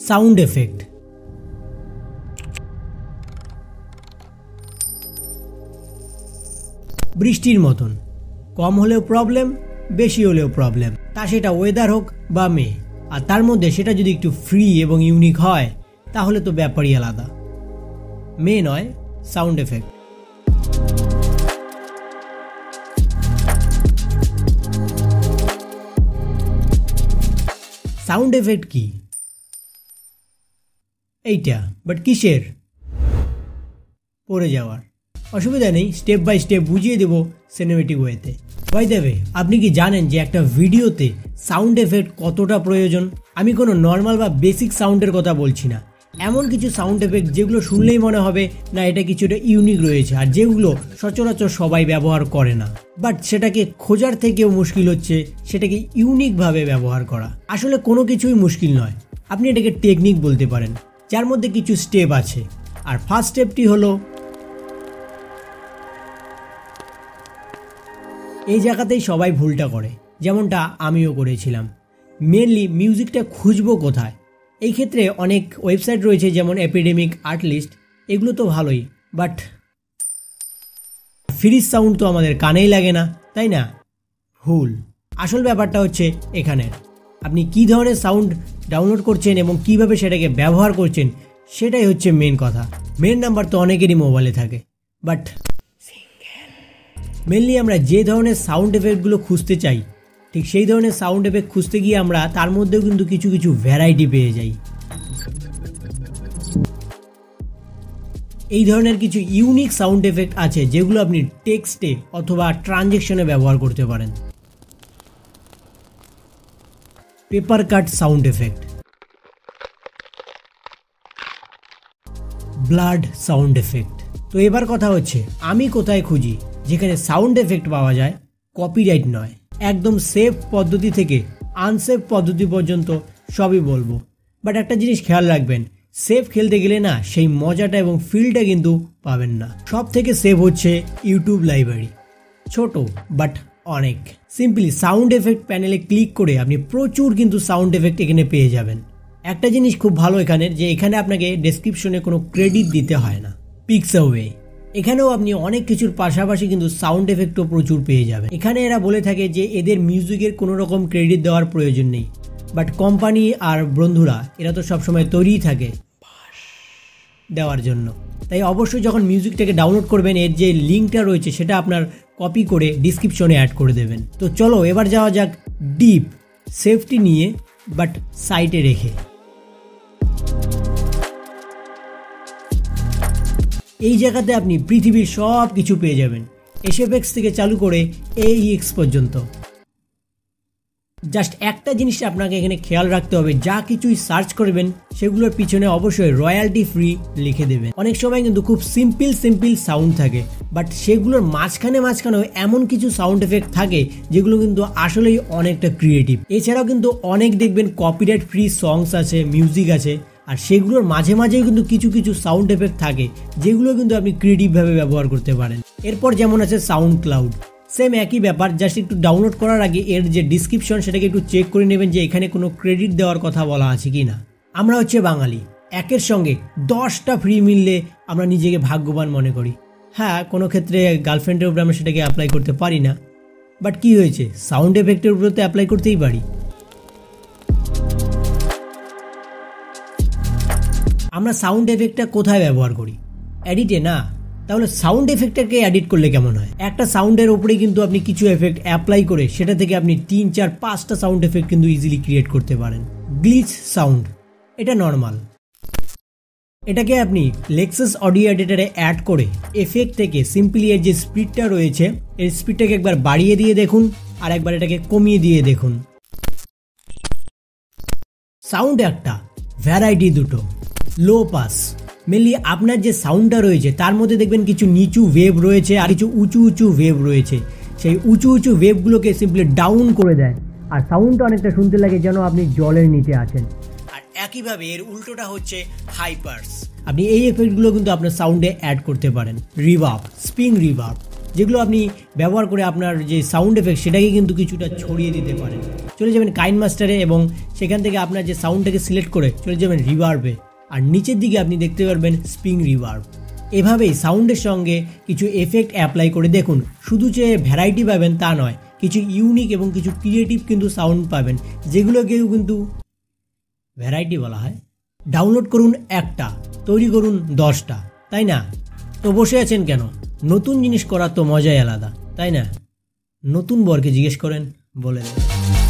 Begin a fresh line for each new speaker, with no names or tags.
Sound effect. বৃষ্টির মতন, কম হলেও প্রবলেম, বেশি হলেও প্রবলেম, তা সেটা ওয়েদার হোক বা মে। আর তার মধ্যে সেটা যদি একটু ফ্রি এবং ইউনিক হয় তাহলে তো ব্যাপারই আলাদা। মে নয়, সাউন্ড এফেক্ট। সাউন্ড এফেক্ট কি? এইটা, বাট কিসের? পড়ে যাওয়ার অসুবিধা নেই, স্টেপ বাই স্টেপ বুঝিয়ে দেব সিনেমেটিক ওয়েতে। বাই দ্য ওয়ে, আপনি কি জানেন যে একটা ভিডিওতে সাউন্ড এফেক্ট কতটা প্রয়োজন? আমি কোনো নর্মাল বা বেসিক সাউন্ডের কথা বলছি না, এমন কিছু সাউন্ড এফেক্ট যেগুলো শুনলেই মনে হবে না এটা কিছুটা ইউনিক রয়েছে, আর যেগুলো সচরাচর সবাই ব্যবহার করে না। বাট সেটাকে খোঁজার থেকেও মুশকিল হচ্ছে সেটাকে ইউনিকভাবে ব্যবহার করা। আসলে কোনো কিছুই মুশকিল নয়, আপনি এটাকে টেকনিক বলতে পারেন, যার মধ্যে কিছু স্টেপ আছে। আর ফার্স্ট স্টেপটি হলো এই জায়গাতেই সবাই ভুলটা করে, যেমনটা আমিও করেছিলাম। মেনলি মিউজিকটা খুঁজবো কোথায়? এই ক্ষেত্রে অনেক ওয়েবসাইট রয়েছে যেমন এপিডেমিক, আর্টলিস্ট, এগুলো তো ভালোই, বাট ফ্রিজ সাউন্ড তো আমাদের কানেই লাগে না, তাই না? ভুল। আসল ব্যাপারটা হচ্ছে এখানে আপনি কী ধরনের সাউন্ড ডাউনলোড করছেন এবং কিভাবে সেটাকে ব্যবহার করছেন, সেটাই হচ্ছে মেন কথা। মেন নাম্বার তো অনেকেরই মোবাইলে থাকে, বাট মেনলি আমরা যে ধরনের সাউন্ড এফেক্টগুলো খুঁজতে চাই, ঠিক সেই ধরনের সাউন্ড এফেক্ট খুঁজতে গিয়ে আমরা তার মধ্যেও কিন্তু কিছু কিছু ভ্যারাইটি পেয়ে যাই। এই ধরনের কিছু ইউনিক সাউন্ড এফেক্ট আছে যেগুলো আপনি টেক্সটে অথবা ট্রানজেকশনে ব্যবহার করতে পারেন। Paper cut sound effect, blood sound effect. তো এবার কথা হচ্ছে আমি কোথায় খুঁজি যেখানে সাউন্ড এফেক্ট পাওয়া যায়, কপিরাইট নয়, একদম সেফ পদ্ধতি থেকে আনসেফ পদ্ধতি পর্যন্ত সবই বলবো। বাট একটা জিনিস খেয়াল রাখবেন, সেফ খেলতে গেলে না সেই মজাটা এবং ফিলটা কিন্তু পাবেন না। সব থেকে সেফ হচ্ছে ইউটিউব লাইব্রেরি, ছোট বাট অনেক। সিম্পলি সাউন্ড এফেক্ট প্যানেলে ক্লিক করে আপনি প্রচুর কিন্তু সাউন্ড এফেক্ট এখানে পেয়ে যাবেন। একটা জিনিস খুব ভালো এখানে, যে এখানে আপনাকে ডেসক্রিপশনে কোনো ক্রেডিট দিতে হয় না। পিক্সাওয়ে, এখানেও আপনি অনেক কিছুর পাশাপাশি কিন্তু সাউন্ড এফেক্টও প্রচুর পেয়ে যাবেন। এখানে এরা বলে থাকে যে এদের মিউজিকের কোনো রকম ক্রেডিট দেওয়ার প্রয়োজন নেই, বাট কোম্পানি আর বন্ধুরা এরা তো সবসময় তৈরিই থাকে দেওয়ার জন্য। তাই অবশ্যই যখন মিউজিকটাকে ডাউনলোড করবেন, এর যে লিঙ্কটা রয়েছে সেটা আপনার কপি করে ডিসক্রিপশনে অ্যাড করে দেবেন। তো চলো এবার যাওয়া যাক ডিপ, সেফটি নিয়ে বাট সাইটে রেখে। এই জায়গাতে আপনি পৃথিবীর সব কিছু পেয়ে যাবেন, এসএফএক্স থেকে চালু করে AEX পর্যন্ত। জাস্ট একটা জিনিস আপনাকে এখানে খেয়াল রাখতে হবে, যা কিছুই সার্চ করবেন সেগুলোর পিছনে অবশ্যই রয়্যালটি ফ্রি লিখে দেবেন। অনেক সময় কিন্তু খুব সিম্পল সাউন্ড থাকে, বাট সেগুলোর মাঝখানেও এমন কিছু সাউন্ড এফেক্ট থাকে যেগুলো কিন্তু আসলেই অনেকটা ক্রিয়েটিভ। এছাড়াও কিন্তু অনেক দেখবেন কপিরাইট ফ্রি সংস আছে, মিউজিক আছে, আর সেগুলোর মাঝেই কিন্তু কিছু কিছু সাউন্ড এফেক্ট থাকে যেগুলো কিন্তু আপনি ক্রিয়েটিভভাবে ব্যবহার করতে পারেন। এরপর যেমন আছে সাউন্ড ক্লাউড, সেম একই ব্যাপার, জাস্ট একটু ডাউনলোড করার আগে এর যে ডিসক্রিপশন সেটাকে একটু চেক করে নেবেন যে এখানে কোনো ক্রেডিট দেওয়ার কথা বলা আছে কি না। আমরা হচ্ছে বাঙালি, একের সঙ্গে 10টা ফ্রি মিললে আমরা নিজেকে ভাগ্যবান মনে করি। হ্যাঁ, কোনো ক্ষেত্রে গার্লফ্রেন্ডের উপরে আমরা সেটাকে অ্যাপ্লাই করতে পারি না, বাট কি হয়েছে, সাউন্ড এফেক্টের উপরে তো অ্যাপ্লাই করতেই পারি। আমরা সাউন্ড এফেক্টটা কোথায় ব্যবহার করি? এডিটে না? তাহলে সাউন্ড এফেক্টটাকে এডিট করলে কেমন হয়? একটা সাউন্ডের উপরে কিন্তু আপনি কিছু এফেক্ট অ্যাপ্লাই করে সেটা থেকে আপনি 3, 4, 5টা সাউন্ড এফেক্ট কিন্তু ইজিলি ক্রিয়েট করতে পারেন। গ্লিচ সাউন্ড, এটা নর্মাল, এটাকে আপনি লেক্সাস অডিও এডিটরে অ্যাড করে এফেক্ট থেকে সিম্পলি এর যে স্পিডটা রয়েছে এর স্পিডটাকে একবার বাড়িয়ে দিয়ে দেখুন আর একবার এটাকে কমিয়ে দিয়ে দেখুন। সাউন্ড একটা, ভ্যারাইটি দুটো। লো পাস, মেনলি আপনার যে সাউন্ডটা রয়েছে তার মধ্যে দেখবেন কিছু নিচু ওয়েভ রয়েছে আর কিছু উঁচু ওয়েভ রয়েছে। সেই উঁচু ওয়েভগুলোকে সিম্পলি ডাউন করে দেয় আর সাউন্ডটা অনেকটা শুনতে লাগে যেন আপনি জলের নিচে আছেন। আর একইভাবে এর উল্টোটা হচ্ছে হাইপার্স। আপনি এই এফেক্টগুলো কিন্তু আপনার সাউন্ডে অ্যাড করতে পারেন। রিভার্ব, স্প্রিং রিভার্ব, যেগুলো আপনি ব্যবহার করে আপনার যে সাউন্ড এফেক্ট সেটাকে কিন্তু কিছুটা ছড়িয়ে দিতে পারেন। চলে যাবেন কাইন মাস্টারে এবং সেখান থেকে আপনার যে সাউন্ডটাকে সিলেক্ট করে চলে যাবেন রিভার্বে, আর নিচের দিকে আপনি দেখতে পারবেন স্প্রিং রিভার্ব। এভাবেই সাউন্ডের সঙ্গে কিছু এফেক্ট অ্যাপ্লাই করে দেখুন, শুধু যে ভ্যারাইটি পাবেন তা নয়, কিছু ইউনিক এবং কিছু ক্রিয়েটিভ কিন্তু সাউন্ড পাবেন, যেগুলোকেও কিন্তু ভ্যারাইটি বলা হয়। ডাউনলোড করুন একটা, তৈরি করুন 10টা, তাই না? তো বসে আছেন কেন? নতুন জিনিস করার তো মজাই আলাদা, তাই না? নতুন বরকে জিজ্ঞেস করেন, বলে দেবেন।